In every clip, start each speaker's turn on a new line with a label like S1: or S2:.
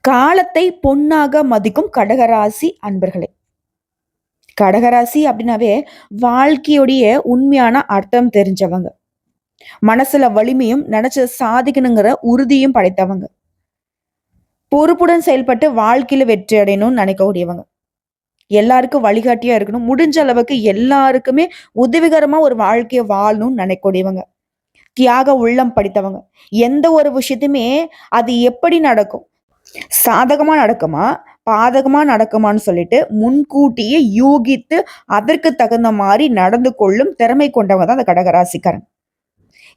S1: காலத்தை பொன்னாக மதிக்கும் கடகராசி அன்பர்களே. கடகராசி அப்படின்னாவே வாழ்க்கையுடைய உண்மையான அர்த்தம் தெரிஞ்சவங்க. மனசுல வலிமையும் நினைச்ச சாதிக்கணுங்கிற உறுதியும் படைத்தவங்க. பொறுப்புடன் செயல்பட்டு வாழ்க்கையில வெற்றி அடையணும்னு நினைக்கக்கூடியவங்க. எல்லாருக்கும் வழிகாட்டியா இருக்கணும். முடிஞ்ச அளவுக்கு எல்லாருக்குமே உதவிகரமா ஒரு வாழ்க்கையை வாழணும்னு நினைக்கக்கூடியவங்க. தியாக உள்ளம் படித்தவங்க. எந்த ஒரு விஷயத்தையுமே அது எப்படி நடக்கும், சாதகமா நடக்குமா பாதகமா நடக்குமான்னு சொல்லிட்டு முன்கூட்டியே யூகித்து அதற்கு தகுந்த மாதிரி நடந்து கொள்ளும் திறமை கொண்டவங்க தான் அந்த கடகராசிக்காரன்.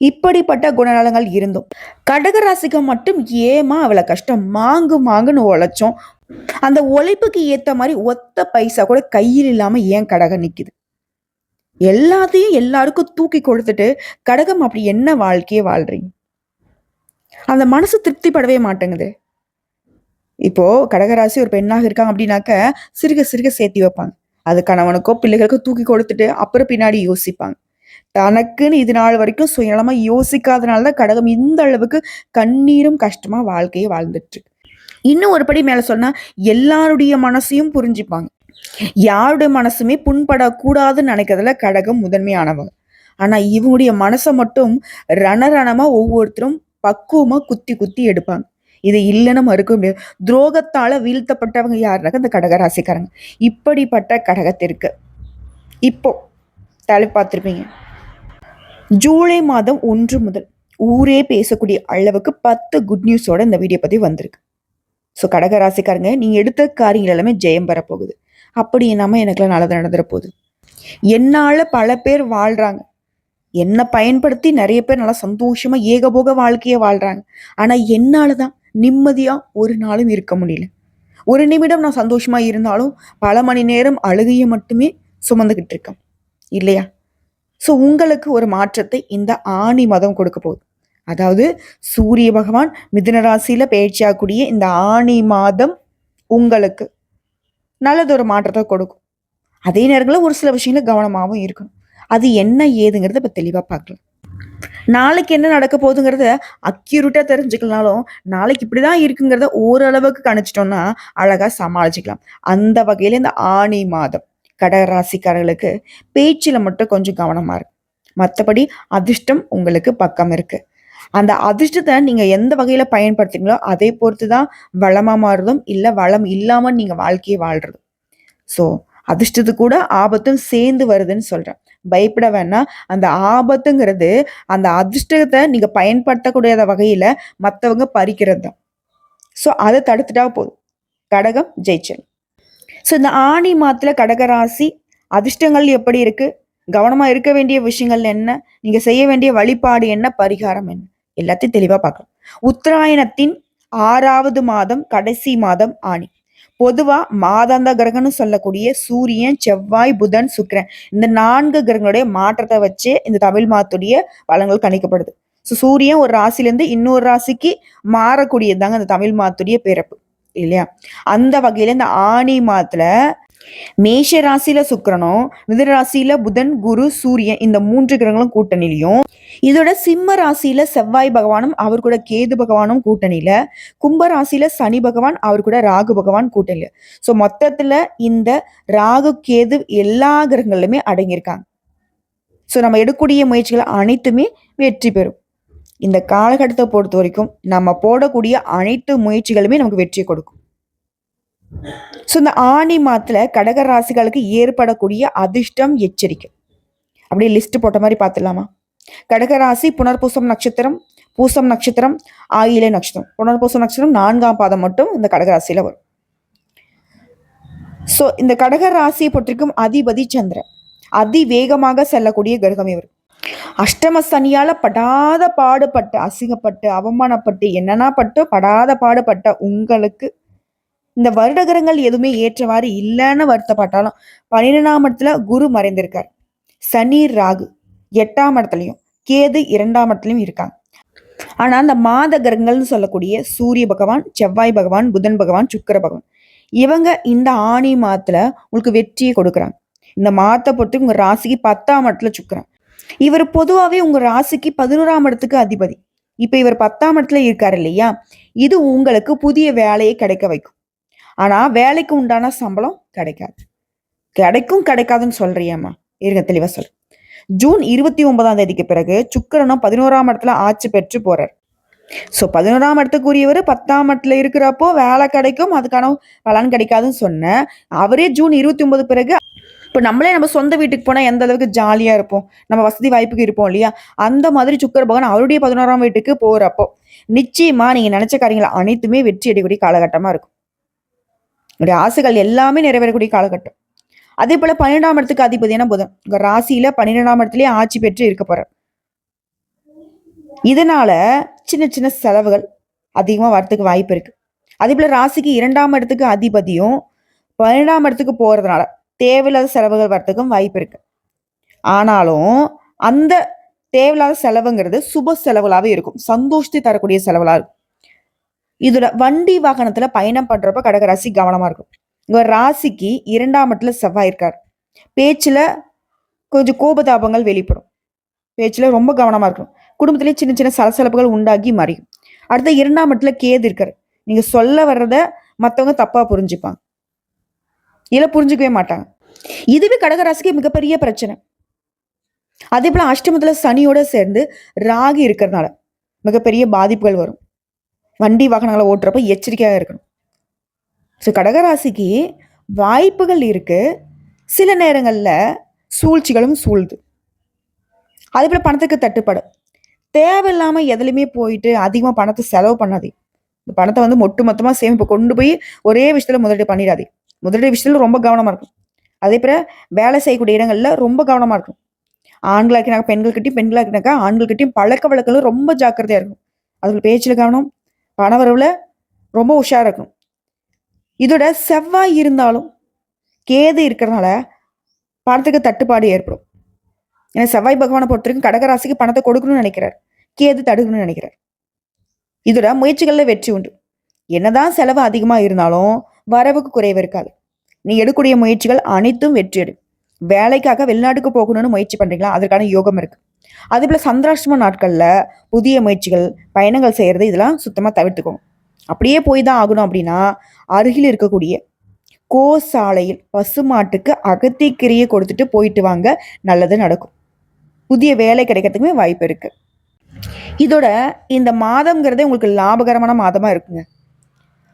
S1: இப்படிப்பட்ட குணநலங்கள் இருந்தும் கடகராசிக்கு மட்டும் ஏமா அவ்வளவு கஷ்டம், மாங்குன்னு உழைச்சோம், அந்த உழைப்புக்கு ஏத்த மாதிரி ஒத்த பைசா கூட கையில் இல்லாம ஏன் கடகம் நிக்குது? எல்லாத்தையும் எல்லாருக்கும் தூக்கி கொடுத்துட்டு கடகம் அப்படி என்ன வாழ்க்கையை வாழ்றீங்க? அந்த மனசு திருப்திப்படவே மாட்டேங்குது. இப்போ கடகராசி ஒரு பெண்ணாக இருக்காங்க அப்படின்னாக்க சிறுக சிறுக சேர்த்தி வைப்பாங்க. அது கணவனுக்கோ பிள்ளைகளுக்கோ தூக்கி கொடுத்துட்டு அப்புறம் பின்னாடி யோசிப்பாங்க. தனக்குன்னு இது நாள் வரைக்கும் சுயநலமா யோசிக்காதனாலதான் கடகம் இந்த அளவுக்கு கண்ணீரும் கஷ்டமா வாழ்க்கையை வாழ்ந்துட்டு. இன்னும் ஒரு படி மேல சொன்னா எல்லாருடைய மனசையும் புரிஞ்சுப்பாங்க. யாருடைய மனசுமே புண்படக்கூடாதுன்னு நினைக்கிறதுல கடகம் முதன்மையானவங்க. ஆனா இவங்களுடைய மனசை மட்டும் ரணரணமா ஒவ்வொருத்தரும் பக்குவமா குத்தி குத்தி எடுப்பாங்க. இது இல்லைன்னு மறுக்க முடியாது. துரோகத்தால வீழ்த்தப்பட்டவங்க யாருனாக்க இந்த கடகராசிக்காரங்க. இப்படிப்பட்ட கடகத்திற்கு இப்போ தலை பார்த்திருப்பீங்க. ஜூலை மாதம் 1 முதல் ஊரே பேசக்கூடிய அளவுக்கு 10 குட் நியூஸோட இந்த வீடியோ பத்தி வந்திருக்கு. ஸோ கடகராசிக்காரங்க, நீங்க எடுத்த காரியங்கள் எல்லாமே ஜெயம் பெறப்போகுது. அப்படி இல்லாம எனக்குலாம் நல்லது நடந்துட போகுது. என்னால பல பேர் வாழ்றாங்க. என்னை பயன்படுத்தி நிறைய பேர் நல்லா சந்தோஷமா ஏகபோக வாழ்க்கையை வாழ்றாங்க. ஆனா என்னாலதான் நிம்மதியா ஒரு நாளும் இருக்க முடியல. ஒரு நிமிடம் நான் சந்தோஷமா இருந்தாலும் பல மணி நேரம் அழுகையை மட்டுமே சுமந்துகிட்டு இருக்கேன் இல்லையா? ஸோ உங்களுக்கு ஒரு மாற்றத்தை இந்த ஆணி மாதம் கொடுக்க போகுது. அதாவது சூரிய பகவான் மிதுன ராசியில பயிற்சியாகக்கூடிய இந்த ஆணி மாதம் உங்களுக்கு நல்லதொரு மாற்றத்தை கொடுக்கும். அதே நேரங்களில் ஒரு சில விஷயங்கள கவனமாகவும் இருக்கணும். அது என்ன ஏதுங்கிறத இப்போ தெளிவாக பார்க்கலாம். நாளைக்கு என்ன நடக்க போகுதுங்கிறத அக்யூரேட்டா தெரிஞ்சுக்கலனாலும் நாளைக்கு இப்படிதான் இருக்குங்கிறத ஓரளவுக்கு கணிச்சிட்டோம்னா அழகா சமாளிச்சுக்கலாம். அந்த வகையில இந்த ஆணி மாதம் கடகராசிக்காரர்களுக்கு பேச்சில் மட்டும் கொஞ்சம் கவனமா இருக்கு. மற்றபடி அதிர்ஷ்டம் உங்களுக்கு பக்கம் இருக்கு. அந்த அதிர்ஷ்டத்தை நீங்க எந்த வகையில பயன்படுத்துறீங்களோ அதை பொறுத்துதான் வளமா மாறுறதும் இல்லை வளம் இல்லாம நீங்க வாழ்க்கையை வாழ்றதும். ஸோ அதிர்ஷ்டத்து கூட ஆபத்தும் சேர்ந்து வருதுன்னு சொல்றேன். பயப்பட வேணாம். அந்த ஆபத்துங்கிறது அந்த அதிர்ஷ்டத்தை நீங்க பயன்படுத்தக்கூடிய வகையில மற்றவங்க பறிக்கிறது தான். ஸோ அதை தடுத்துட்டா போதும், கடகம் ஜெயிச்சல். ஸோ இந்த ஆணி மாதத்துல கடகராசி அதிர்ஷ்டங்கள் எப்படி இருக்கு, கவனமா இருக்க வேண்டிய விஷயங்கள் என்ன, நீங்க செய்ய வேண்டிய வழிபாடு என்ன, பரிகாரம் என்ன, எல்லாத்தையும் தெளிவா பார்க்கலாம். உத்தராயணத்தின் 6வது மாதம் கடைசி மாதம் ஆணி. பொதுவா மாதாந்த கிரகம்னு சொல்லக்கூடிய சூரியன், செவ்வாய், புதன், சுக்கிரன் இந்த 4 கிரகங்களுடைய மாற்றத்தை வச்சு இந்த தமிழ் மாதத்துடைய பலன்கள் கணிக்கப்படுது. ஸோ சூரியன் ஒரு ராசிலேருந்து இன்னொரு ராசிக்கு மாறக்கூடியதுதாங்க இந்த தமிழ் மாதத்துடைய பிறப்பு இல்லையா? அந்த வகையில இந்த ஆணி மாதத்துல மேஷ ராசியில சுக்கிரனும், மிதுன ராசியில புதன், குரு, சூரியன் இந்த 3 கிரகங்களும் கூட்டணியிலையும், இதோட சிம்ம ராசியில செவ்வாய் பகவானும் அவர் கூட கேது பகவானும் கூட்டணியில, கும்ப ராசியில சனி பகவான் அவர் கூட ராகு பகவான் கூட்டணியில. ஸோ மொத்தத்துல இந்த ராகு கேது எல்லா கிரகங்களுமே அடங்கியிருக்காங்க. ஸோ நம்ம எடுக்கக்கூடிய முயற்சிகள் அனைத்துமே வெற்றி பெறும். இந்த காலகட்டத்தை பொறுத்த வரைக்கும் நம்ம போடக்கூடிய அனைத்து முயற்சிகளுமே நமக்கு வெற்றியை கொடுக்கும். ஸோ இந்த ஆணி மாதத்துல கடக ராசிகளுக்கு ஏற்படக்கூடிய அதிர்ஷ்டம் எச்சரிக்கை அப்படியே லிஸ்ட் போட்ட மாதிரி பார்த்துடலாமா? கடகராசி புனர்பூசம் நட்சத்திரம், பூசம் நட்சத்திரம், ஆயிலை நட்சத்திரம். புனர்பூசம் நட்சத்திரம் 4ஆம் பாதம் மட்டும் இந்த கடகராசியில வரும். ஸோ இந்த கடகராசியை பொறுத்திருக்கும் அதிபதி சந்திரன், அதிவேகமாக செல்லக்கூடிய கிரகம் இவர். அஷ்டம சனியால படாத பாடுபட்டு, அசிங்கப்பட்டு, அவமானப்பட்டு, என்னன்னா பட்டு படாத பாடுபட்ட உங்களுக்கு இந்த வருடகரங்கள் எதுவுமே ஏற்றவாறு இல்லைன்னு வருத்தப்பட்டாலும் 12ஆம் இடத்துல குரு மறைந்திருக்கார். சனி ராகு 8ஆம் இடத்துலையும் கேது 2ஆம் இடத்துலையும் இருக்காங்க. ஆனா அந்த மாத கிரகங்கள்னு சொல்லக்கூடிய சூரிய பகவான், செவ்வாய் பகவான், புதன் பகவான், சுக்கிர பகவான் இவங்க இந்த ஆணி மாதத்துல உங்களுக்கு வெற்றியை கொடுக்குறாங்க. இந்த மாதத்தை பொறுத்து உங்க ராசிக்கு 10ஆம் இடத்துல சுக்கிரன். இவர் பொதுவாகவே உங்க ராசிக்கு 11ஆம் இடத்துக்கு அதிபதி. இப்ப இவர் 10ஆம் இடத்துல இருக்காரு இல்லையா, இது உங்களுக்கு புதிய வேலையை கிடைக்க வைக்கும். ஆனா வேலைக்கு உண்டான சம்பளம் கிடைக்காது. கிடைக்கும் கிடைக்காதுன்னு சொல்றியேம்மா, இருங்க தெளிவா சொல்றேன். ஜூன் 29ஆம் தேதிக்கு பிறகு சுக்கிரனும் 11ஆம் இடத்துல ஆட்சி பெற்று போறார். ஸோ 11ஆம் இடத்துக்குரியவர் 10ஆம் இடத்துல இருக்கிறப்போ வேலை கிடைக்கும், அதுக்கான பலன் கிடைக்காதுன்னு சொன்னேன். அவரே ஜூன் 29 பிறகு இப்போ நம்மளே நம்ம சொந்த வீட்டுக்கு போனா எந்த அளவுக்கு ஜாலியா இருப்போம், நம்ம வசதி வாய்ப்புக்கு இருப்போம் இல்லையா, அந்த மாதிரி சுக்கிர பகவான் அவருடைய 11ஆம் வீட்டுக்கு போறப்போ நிச்சயமா நீங்க நினைச்ச காரியங்கள் அனைத்துமே வெற்றி அடையக்கூடிய காலகட்டமா இருக்கும். உங்களுடைய ஆசைகள் எல்லாமே நிறைவேறக்கூடிய காலகட்டம். அதே போல 12ஆம் இடத்துக்கு அதிபதியான புதன் உங்க ராசியில 12ஆம் இடத்துலயே ஆட்சி பெற்று இருக்க போறார். இதனால சின்ன சின்ன செலவுகள் அதிகமா வரத்துக்கு வாய்ப்பு இருக்கு. அதே போல ராசிக்கு 2ஆம் இடத்துக்கு அதிபதியும் 12ஆம் இடத்துக்கு போறதுனால தேவையில்லாத செலவுகள் வரத்துக்கும் வாய்ப்பு இருக்கு. ஆனாலும் அந்த தேவையில்லாத செலவுங்கிறது சுப செலவுகளாவே இருக்கும், சந்தோஷத்தை தரக்கூடிய செலவுகளா இருக்கும். இதுல வண்டி வாகனத்துல பயணம் பண்றப்ப கடகராசி கவனமா இருக்கும். உங்க ராசிக்கு 2ஆம் இடத்துல செவ்வாய் இருக்கார். பேச்சுல கொஞ்சம் கோபதாபங்கள் வெளிப்படும். பேச்சுல ரொம்ப கவனமா இருக்கணும். குடும்பத்திலேயே சின்ன சின்ன சலசலப்புகள் உண்டாகி மறையும். அடுத்த 2ஆம் இடத்துல கேது இருக்காரு. நீங்க சொல்ல வர்றத மத்தவங்க தப்பா புரிஞ்சுப்பாங்க, இல்ல புரிஞ்சுக்கவே மாட்டாங்க. இதுவே கடகராசிக்கு மிகப்பெரிய பிரச்சனை. அதே போல அஷ்டமத்துல சனியோட சேர்ந்து ராகு இருக்கிறதுனால மிகப்பெரிய பாதிப்புகள் வரும். வண்டி வாகனங்களை ஓட்டுறப்ப எச்சரிக்கையாக இருக்கணும். ஸோ கடகராசிக்கு வாய்ப்புகள் இருக்கு, சில நேரங்கள்ல சூழ்ச்சிகளும் சூழ்து. அதே போல பணத்துக்கு தட்டுப்பாடு. தேவையில்லாம எதுலையுமே போயிட்டு அதிகமா பணத்தை செலவு பண்ணாதே. இந்த பணத்தை வந்து ஒட்டு மொத்தமா சேமிப்பு கொண்டு போய் ஒரே விஷயத்துல முதலீடு பண்ணிடாதே. முதலீடு விஷயத்துல ரொம்ப கவனமா இருக்கும். அதே போல வேலை செய்யக்கூடிய இடங்கள்ல ரொம்ப கவனமா இருக்கும். ஆண்களாக்கினாக்க பெண்கள்கிட்டையும், பெண்களாக்கினாக்கா ஆண்கள்கிட்டையும் பழக்க வழக்கங்களும் ரொம்ப ஜாக்கிரதையா இருக்கும். அதுல பேச்சுல கவனம், பணவரவுல ரொம்ப உஷாரா இருக்கணும். இதோட செவ்வாய் இருந்தாலும் கேது இருக்கிறதுனால பணத்துக்கு தட்டுப்பாடு ஏற்படும். ஏன்னா செவ்வாய் பகவானை பொறுத்த வரைக்கும் கடகராசிக்கு பணத்தை கொடுக்கணும்னு நினைக்கிறார், கேது தடுக்கணும்னு நினைக்கிறார். இதோட முயற்சிகள்ல வெற்றி உண்டு. என்னதான் செலவு அதிகமா இருந்தாலும் வரவுக்கு குறைவு இருக்காது. நீ எடுக்கக்கூடிய முயற்சிகள் அனைத்தும் வெற்றி அடையும். வேலைக்காக வெளிநாட்டுக்கு போகணும்னு முயற்சி பண்றீங்களா, அதற்கான யோகம் இருக்கு. அதே போல சந்திராஷ்டம நாட்கள்ல புதிய முயற்சிகள், பயணங்கள் செய்யறது இதெல்லாம் சுத்தமா தவிர்த்துக்கோங்க. அப்படியே போய் தான் ஆகணும் அப்படின்னா அருகில் இருக்கக்கூடிய கோசாலையில் பசுமாட்டுக்கு அகத்திக்கீரையை கொடுத்துட்டு போயிட்டு வாங்க, நல்லது நடக்கும். புதிய வேலை கிடைக்கிறதுக்குமே வாய்ப்பு இருக்கு. இதோட இந்த மாதம்ங்கிறதே உங்களுக்கு லாபகரமான மாதமா இருக்குங்க.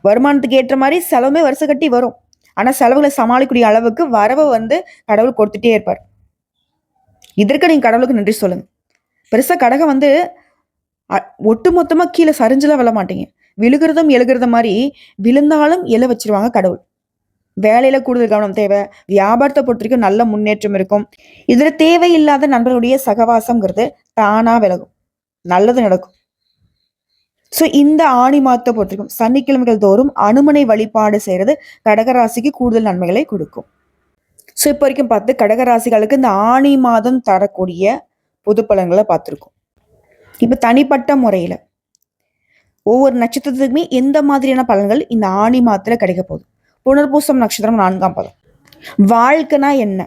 S1: வருமானத்துக்கு ஏற்ற மாதிரி செலவுமே வருஷ கட்டி வரும். ஆனா செலவுகளை சமாளிக்கக்கூடிய அளவுக்கு வரவை வந்து கடவுள் கொடுத்துட்டே இருப்பார். இதற்கு நீங்க கடவுளுக்கு நன்றி சொல்லுங்க. பெருசா கடகம் வந்து ஒட்டு மொத்தமா கீழே சரிஞ்செல்லாம் விழ மாட்டீங்க. விழுகிறதும் எழுகிறத மாதிரி விழுந்தாலும் எழ வச்சிருவாங்க கடவுள். வேலையில கூடுதல் கவனம் தேவை. வியாபாரத்தை பொறுத்த வரைக்கும் நல்ல முன்னேற்றம் இருக்கும். இதுல தேவையில்லாத நண்பர்களுடைய சகவாசம்ங்கிறது தானா விலகும், நல்லது நடக்கும். ஸோ இந்த ஆணி மாதத்தை பொறுத்த வரைக்கும் சனிக்கிழமைகள் தோறும் அனுமனை வழிபாடு செய்யறது கடகராசிக்கு கூடுதல் நன்மைகளை கொடுக்கும். ஸோ இப்போ வரைக்கும் பார்த்து கடகராசிகளுக்கு இந்த ஆணி மாதம் தரக்கூடிய பொது பலன்களை பார்த்துருக்கோம். இப்போ தனிப்பட்ட முறையில ஒவ்வொரு நட்சத்திரத்துக்குமே எந்த மாதிரியான பலன்கள் இந்த ஆணி மாதத்துல கிடைக்க போகுது. புனர்பூசம் நட்சத்திரம் 4ஆம் பதம். வாழ்க்கைனா என்ன,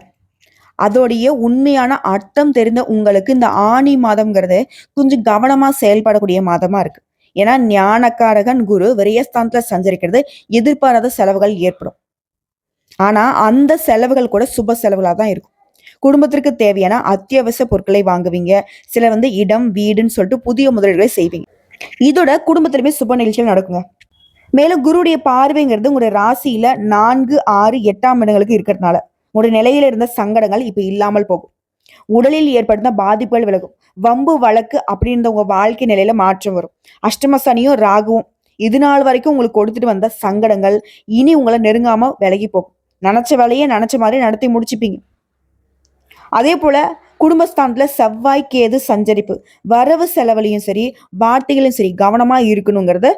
S1: அதோடைய உண்மையான அர்த்தம் தெரிந்த உங்களுக்கு இந்த ஆணி மாதம்ங்கிறது கொஞ்சம் கவனமா செயல்படக்கூடிய மாதமா இருக்கு. ஏன்னா ஞானக்காரகன் குரு விரயஸ்தானத்துல சஞ்சரிக்கிறது, எதிர்பாராத செலவுகள் ஏற்படும். ஆனா அந்த செலவுகள் கூட சுப செலவுகளா தான் இருக்கும். குடும்பத்திற்கு தேவையான அத்தியாவசிய பொருட்களை வாங்குவீங்க. சில வந்து இடம் வீடுன்னு சொல்லிட்டு புதிய முதலீடுகளை செய்வீங்க. இதோட குடும்பத்திலுமே சுப நிகழ்ச்சிகள் நடக்குங்க. மேலும் குருடைய பார்வைங்கிறது உங்களுடைய ராசியில 4, 6, 8ஆம் இடங்களுக்கு இருக்கிறதுனால உங்களுடைய நிலையில இருந்த சங்கடங்கள் இப்ப இல்லாமல் போகும். உடலில் ஏற்படுத்த பாதிப்புகள் விலகும். வம்பு வழக்கு அப்படின்ற உங்க வாழ்க்கை நிலையில மாற்றம் வரும். அஷ்டம சனியும் ராகுவும் இது நாள் வரைக்கும் உங்களுக்கு கொடுத்துட்டு வந்த சங்கடங்கள் இனி உங்களை நெருங்காம விலகி போகும். நினைச்ச வேலையை நினைச்ச மாதிரி நடத்தி முடிச்சுப்பீங்க. அதே போல குடும்பஸ்தானத்துல செவ்வாய் கேது சஞ்சரிப்பு வரவு செலவுலையும் சரி வார்த்தைகளையும் சரி கவனமா இருக்கணுங்கிறத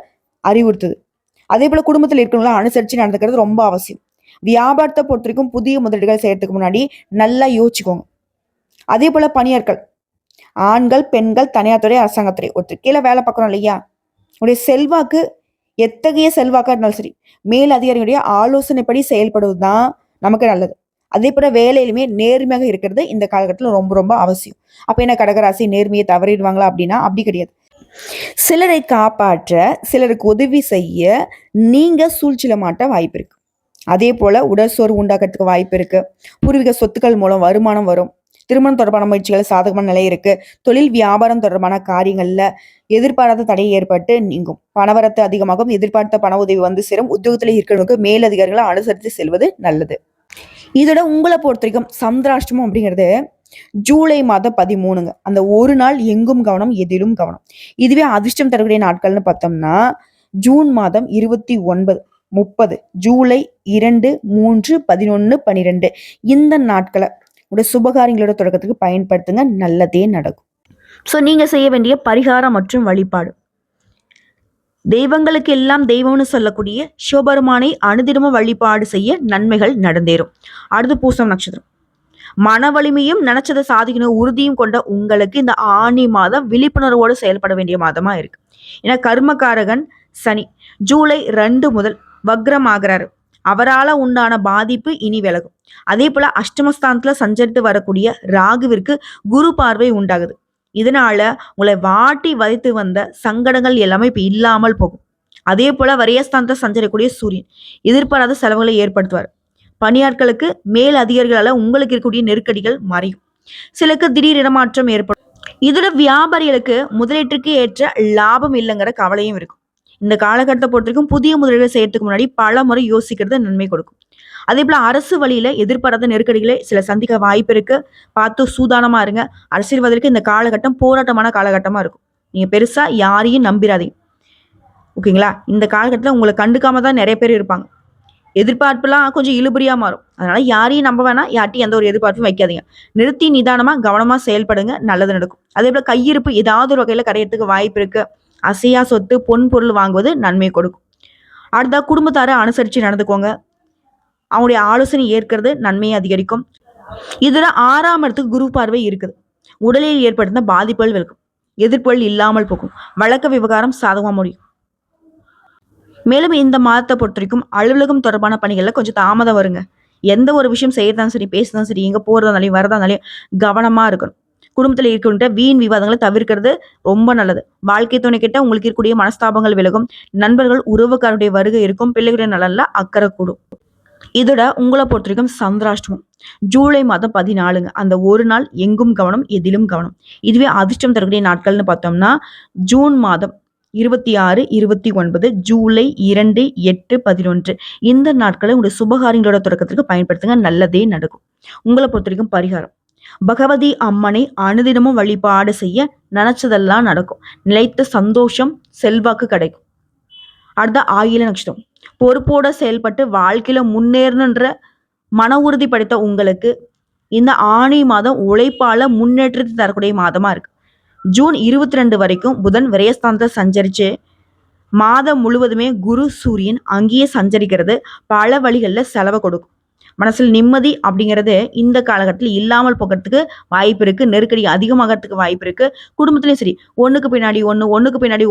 S1: அறிவுறுத்துது. அதே போல குடும்பத்தில் இருக்கவங்கள அனுசரிச்சு நடந்துக்கிறது ரொம்ப அவசியம். வியாபாரத்தை பொறுத்த வரைக்கும் புதிய முதலீடுகள் செய்யறதுக்கு முன்னாடி நல்லா யோசிச்சுக்கோங்க. அதே போல பணியாட்கள், ஆண்கள் பெண்கள் தனியார் துறை அரசாங்கத்துறை ஒருத்தர் கீழே வேலை பார்க்கணும் இல்லையா, உடைய செல்வாக்கு எத்தகைய செல்வாக்கா இருந்தாலும் சரி மேல் அதிகாரியுடைய ஆலோசனைப்படி செயல்படுவது தான் நமக்கு நல்லது. அதே போல வேலையிலுமே நேர்மையாக இருக்கிறது இந்த காலகட்டத்தில் ரொம்ப ரொம்ப அவசியம். அப்ப என்ன கடகராசி நேர்மையை தவறிடுவாங்களா அப்படின்னா அப்படி கிடையாது. சிலரை காப்பாற்ற, சிலருக்கு உதவி செய்ய நீங்க சூழ்ச்சியில மாட்ட வாய்ப்பு இருக்கு. அதே போல உடல் சோர்வு உண்டாகிறதுக்கு வாய்ப்பு இருக்கு. பூர்வீக சொத்துக்கள் மூலம் வருமானம் வரும். திருமணம் தொடர்பான முயற்சிகள் சாதகமான நிலை இருக்கு. தொழில் வியாபாரம் தொடர்பான காரியங்கள்ல எதிர்பாராத தடை ஏற்பட்டு நீங்கும். பணவரத்து அதிகமாகும். எதிர்பார்த்த பண உதவி வந்து சேரும். உத்தியோகத்தில் இருக்கிறவங்களுக்கு மேலதிகாரிகளை அனுசரித்து செல்வது நல்லது. இதோட உங்களை பொறுத்த வரைக்கும் சந்திராஷ்டமம் அப்படிங்கிறது ஜூலை மாதம் 13ங்க. அந்த ஒரு நாள் எங்கும் கவனம், எதிலும் கவனம். இதுவே அதிர்ஷ்டம் தரக்கூடிய நாட்கள்னு பார்த்தோம்னா ஜூன் மாதம் 29, 30, ஜூலை 2, 3, 11, 12 இந்த நாட்களை உடைய சுபகாரியங்களோட தொடக்கத்துக்கு பயன்படுத்துங்க. நல்லதே நடக்கும். ஸோ நீங்க செய்ய வேண்டிய பரிகாரம் மற்றும் வழிபாடு, தெய்வங்களுக்கு எல்லாம் தெய்வம்னு சொல்லக்கூடிய சிவபெருமானை அனுதினமும் வழிபாடு செய்ய நன்மைகள் நடந்தேறும். அடுத்து பூசம் நட்சத்திரம். மன வலிமையும் நினைச்சதை சாதிக்கணும் உறுதியும் கொண்ட உங்களுக்கு இந்த ஆணி மாதம் விழிப்புணர்வோடு செயல்பட வேண்டிய மாதமா இருக்கு. ஏன்னா கர்மகாரகன் சனி ஜூலை 2 முதல் வக்ரம் ஆகிறாரு. அவரால் உண்டான பாதிப்பு இனி விலகும். அதே போல அஷ்டமஸ்தானத்துல சஞ்சரித்து வரக்கூடிய ராகுவிற்கு குரு பார்வை உண்டாகுது. இதனால உங்களை வாட்டி வதைத்து வந்த சங்கடங்கள் எல்லாமே இப்ப இல்லாமல் போகும். அதே போல வரியஸ்தானத்தை சஞ்சரிக்கக்கூடிய சூரியன் எதிர்பாராத செலவுகளை ஏற்படுத்துவார். பணியாட்களுக்கு மேல் அதிகாரிகளால உங்களுக்கு இருக்கக்கூடிய நெருக்கடிகள் மறையும். சிலருக்கு திடீர் இடமாற்றம் ஏற்படும். இதோட வியாபாரிகளுக்கு முதலீட்டுக்கு ஏற்ற லாபம் இல்லைங்கிற கவலையும் இருக்கும். இந்த காலகட்டத்தை பொறுத்த வரைக்கும் புதிய முதலீடு செய்யறதுக்கு முன்னாடி பல முறை யோசிக்கிறது நன்மை கொடுக்கும். அதே போல அரசு வழியில எதிர்பாராத நெருக்கடிகளை சில சந்திக்க வாய்ப்பு இருக்கு. பார்த்து சூதானமா இருங்க. அரசியல்வாதிகளுக்கு இந்த காலகட்டம் போராட்டமான காலகட்டமா இருக்கும். நீங்க பெருசா யாரையும் நம்பிடாதீங்க. ஓகேங்களா? இந்த காலகட்டத்தில் உங்களை கண்டுக்காம தான் நிறைய பேர் இருப்பாங்க. எதிர்பார்ப்புலாம் கொஞ்சம் இழுபறியா மாறும். அதனால யாரையும் நம்ப வேணாம். யார்ட்டையும் எந்த ஒரு எதிர்பார்ப்பும் வைக்காதீங்க. நிறுத்தி நிதானமா கவனமா செயல்படுங்க. நல்லது நடக்கும். அதே போல கையிருப்பு ஏதாவது ஒரு வகையில கரையறதுக்கு வாய்ப்பு இருக்கு. அசையா சொத்து பொன் பொருள் வாங்குவது நன்மை கொடுக்கும். அடுத்த குடும்பத்தாரை அனுசரிச்சு நடந்துக்கோங்க. அவங்களுடைய ஆலோசனை ஏற்கிறது நன்மையை அதிகரிக்கும். இதுல 6ஆம் இடத்துக்கு குரு பார்வை இருக்குது. உடலில் ஏற்படுத்த பாதிப்புகள் விலகும். எதிர்ப்புகள் இல்லாமல் போகும். வழக்க விவகாரம் சாதகமா முடியும். மேலும் இந்த மாதத்தை பொறுத்த வரைக்கும் அலுவலகம் தொடர்பான பணிகள்ல கொஞ்சம் தாமதம் வருங்க. எந்த ஒரு விஷயம் செய்யறதாலும் சரி, பேசுறதும் சரி, எங்க போறதாலும் வரதாலும் கவனமா இருக்கணும். குடும்பத்தில் இருக்கின்ற வீண் விவாதங்களை தவிர்க்கிறது ரொம்ப நல்லது. வாழ்க்கை துணை கிட்ட உங்களுக்கு இருக்கக்கூடிய மனஸ்தாபங்கள் விலகும். நண்பர்கள் உறவுக்காருடைய வருகை இருக்கும். பிள்ளைகளுடைய நலன்ல அக்கறை கூடும். இதோட உங்களை பொறுத்த வரைக்கும் சந்திராஷ்டமம் ஜூலை மாதம் 14ங்க. அந்த ஒரு நாள் எங்கும் கவனம், எதிலும் கவனம். இதுவே அதிர்ஷ்டம் தரக்கூடிய நாட்கள்னு பார்த்தோம்னா ஜூன் மாதம் 26, 29, ஜூலை 2, 8, 11 இந்த நாட்களை உங்களுடைய சுபகாரியங்களோட தொடக்கத்திற்கு பயன்படுத்துங்க. நல்லதே நடக்கும். உங்களை பொறுத்த வரைக்கும் பரிகாரம், பகவதி அம்மனை அனுதினமும் வழிபாடு செய்ய நினைச்சதெல்லாம் நடக்கும். நிலைத்த சந்தோஷம், செல்வாக்கு கிடைக்கும். அடுத்த ஆயில நட்சத்திரம். பொறுப்போட செயல்பட்டு வாழ்க்கையில முன்னேறணுன்ற மன உறுதி படைத்த உங்களுக்கு இந்த ஆணி மாதம் உழைப்பால முன்னேற்றத்தை தரக்கூடிய மாதமா இருக்கு. ஜூன் 22 வரைக்கும் புதன் விரயஸ்தானத்தை சஞ்சரிச்சு மாதம் முழுவதுமே குரு சூரியன் அங்கேயே சஞ்சரிக்கிறது பல வழிகளில் செலவை கொடுக்கும். மனசில் நிம்மதி அப்படிங்கிறது இந்த காலகட்டத்தில் இல்லாமல் போகிறதுக்கு வாய்ப்பு இருக்கு. நெருக்கடி அதிகமாகிறதுக்கு வாய்ப்பு இருக்கு. குடும்பத்திலையும் சரி, ஒண்ணுக்கு பின்னாடி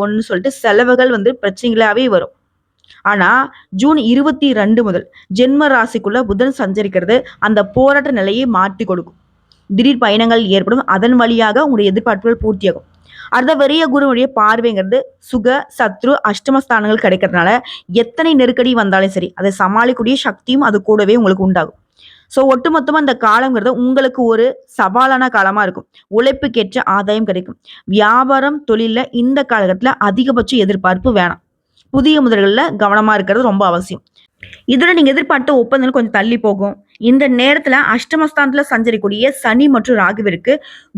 S1: ஒண்ணுன்னு சொல்லிட்டு செலவுகள் பிரச்சனைகளாவே வரும். ஆனா ஜூன் 22 முதல் ஜென்ம ராசிக்குள்ள புதன் சஞ்சரிக்கிறது அந்த போராட்ட நிலையை மாற்றி கொடுக்கும். திடீர் பயணங்கள் ஏற்படும். அதன் வழியாக உங்களுடைய எதிர்பார்ப்புகள் பூர்த்தியாகும். அடுத்த வெறிய குருவுடைய பார்வைங்கிறது சுக சத்ரு அஷ்டமஸ்தானங்கள் கிடைக்கிறதுனால எத்தனை நெருக்கடி வந்தாலும் சரி அதை சமாளிக்கக்கூடிய சக்தியும் அது கூடவே உங்களுக்கு உண்டாகும். ஸோ ஒட்டுமொத்தமா இந்த காலங்கிறது உங்களுக்கு ஒரு சவாலான காலமா இருக்கும். உழைப்புக்கேற்ற ஆதாயம் கிடைக்கும். வியாபாரம் தொழில இந்த காலகட்டத்துல அதிகபட்ச எதிர்பார்ப்பு வேணாம். புதிய முதல்கள்ல கவனமா இருக்கிறது ரொம்ப அவசியம். இதோட நீங்க எதிர்பார்த்த ஒப்பந்தங்கள் கொஞ்சம் தள்ளி போகும். இந்த நேரத்துல அஷ்டமஸ்தானத்துல சஞ்சரிக்கூடிய சனி மற்றும் ராகுவிற்கு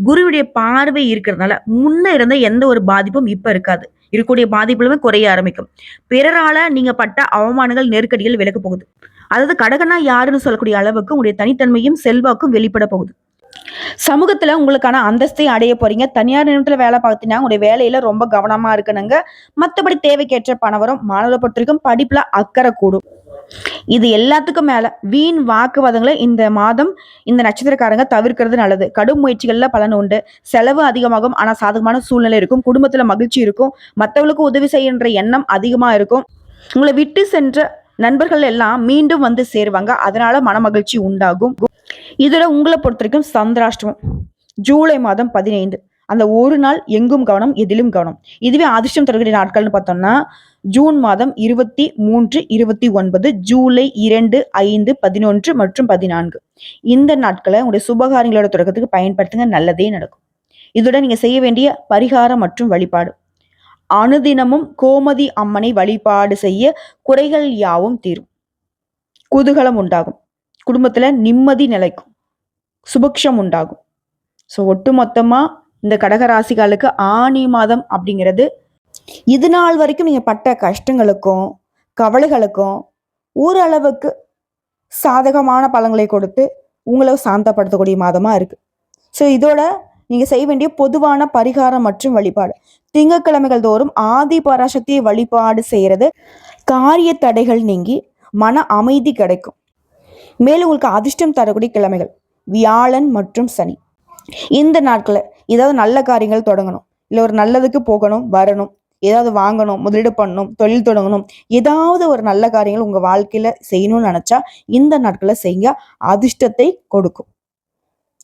S1: குருவுடைய பார்வை இருக்கிறதுனால முன்ன இருந்த எந்த ஒரு பாதிப்பும் இப்ப இருக்காது. இருக்கக்கூடிய பாதிப்புகளுமே குறைய ஆரம்பிக்கும். பிறரால நீங்க பட்ட அவமானங்கள் நெருக்கடிகள் விலக போகுது. அதாவது கடகனா யாருன்னு சொல்லக்கூடிய அளவுக்கு உங்களுடைய தனித்தன்மையும் செல்வாக்கும் வெளிப்பட போகுது. சமூகத்துல உங்களுக்கான அந்தஸ்தை அடைய போறீங்க. தனியார் நிறுவனத்துல வேலை பார்த்தீங்கன்னா உங்களுடைய வேலையில ரொம்ப கவனமா இருக்கணுங்க. மற்றபடி தேவைக்கேற்ற பணம் வரும். மாணவரை பொறுத்த வரைக்கும் படிப்புல அக்கறை கூடும். இது எல்லாத்துக்கும் மேல வீண் வாக்குவாதங்களை இந்த மாதம் இந்த நட்சத்திரக்காரங்க தவிர்க்கிறது நல்லது. கடும் முயற்சிகள்ல பலன் உண்டு. செலவு அதிகமாகும். ஆனா சாதகமான சூழ்நிலை இருக்கும். குடும்பத்துல மகிழ்ச்சி இருக்கும். மற்றவங்களுக்கு உதவி செய்யன்ற எண்ணம் அதிகமா இருக்கும். உங்களை விட்டு சென்ற நண்பர்கள் எல்லாம் மீண்டும் சேருவாங்க. அதனால மன மகிழ்ச்சி உண்டாகும். இதுல உங்களை பொறுத்த வரைக்கும் சந்திராஷ்டமம் ஜூலை மாதம் 15 அந்த ஒரு நாள் எங்கும் கவனம், எதிலும் கவனம். இதுவே அதிர்ஷ்டம் தரக்கூடிய நாட்கள்னு பார்த்தோம்னா ஜூன் மாதம் 23, 29, ஜூலை 2, 5, 11 மற்றும் 14 இந்த நாட்களை உங்களுடைய சுபகாரியங்களோட தொடக்கத்துக்கு பயன்படுத்துங்க. நல்லதே நடக்கும். இதுடன் நீங்க செய்ய வேண்டிய பரிகாரம் மற்றும் வழிபாடு. அனுதினமும் கோமதி அம்மனை வழிபாடு செய்ய குறைகள் யாவும் தீரும். குதூகலம் உண்டாகும். குடும்பத்துல நிம்மதி நிலைக்கும். சுபிக்ஷம் உண்டாகும். ஸோ ஒட்டுமொத்தமா இந்த கடகராசிகளுக்கு ஆனி மாதம் அப்படிங்கிறது இது நாள் வரைக்கும் நீங்க பட்ட கஷ்டங்களுக்கும் கவலைகளுக்கும் ஓரளவுக்கு சாதகமான பலன்களை கொடுத்து உங்களை சாந்தப்படுத்தக்கூடிய மாதமா இருக்கு. ஸோ இதோட நீங்க செய்ய வேண்டிய பொதுவான பரிகாரம் மற்றும் வழிபாடு. திங்கட்கிழமைகள் தோறும் ஆதி பராசக்தியை வழிபாடு செய்யறது காரிய தடைகள் நீங்கி மன அமைதி கிடைக்கும். மேலும் உங்களுக்கு அதிர்ஷ்டம் தரக்கூடிய கிழமைகள் வியாழன் மற்றும் சனி. இந்த நாட்களை ஏதாவது நல்ல காரியங்கள் தொடங்கணும், இல்லை ஒரு நல்லதுக்கு போகணும், வரணும், ஏதாவது வாங்கணும், முதலீடு பண்ணணும், தொழில் தொடங்கணும், ஏதாவது ஒரு நல்ல காரியங்கள் உங்க வாழ்க்கையில செய்யணும்னு நினைச்சா இந்த நாட்களை செய்ய அதிர்ஷ்டத்தை கொடுக்கும்.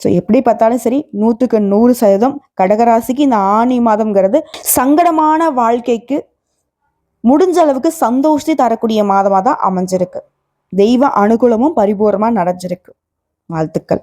S1: ஸோ எப்படி பார்த்தாலும் சரி 100க்கு 100% கடகராசிக்கு இந்த ஆனி மாதம்ங்கிறது சங்கடமான வாழ்க்கைக்கு முடிஞ்ச அளவுக்கு சந்தோஷத்தை தரக்கூடிய மாதமாக தான் அமைஞ்சிருக்கு. தெய்வ அனுகூலமும் பரிபூர்ணமா நடந்திருக்கு. வாழ்த்துக்கள்.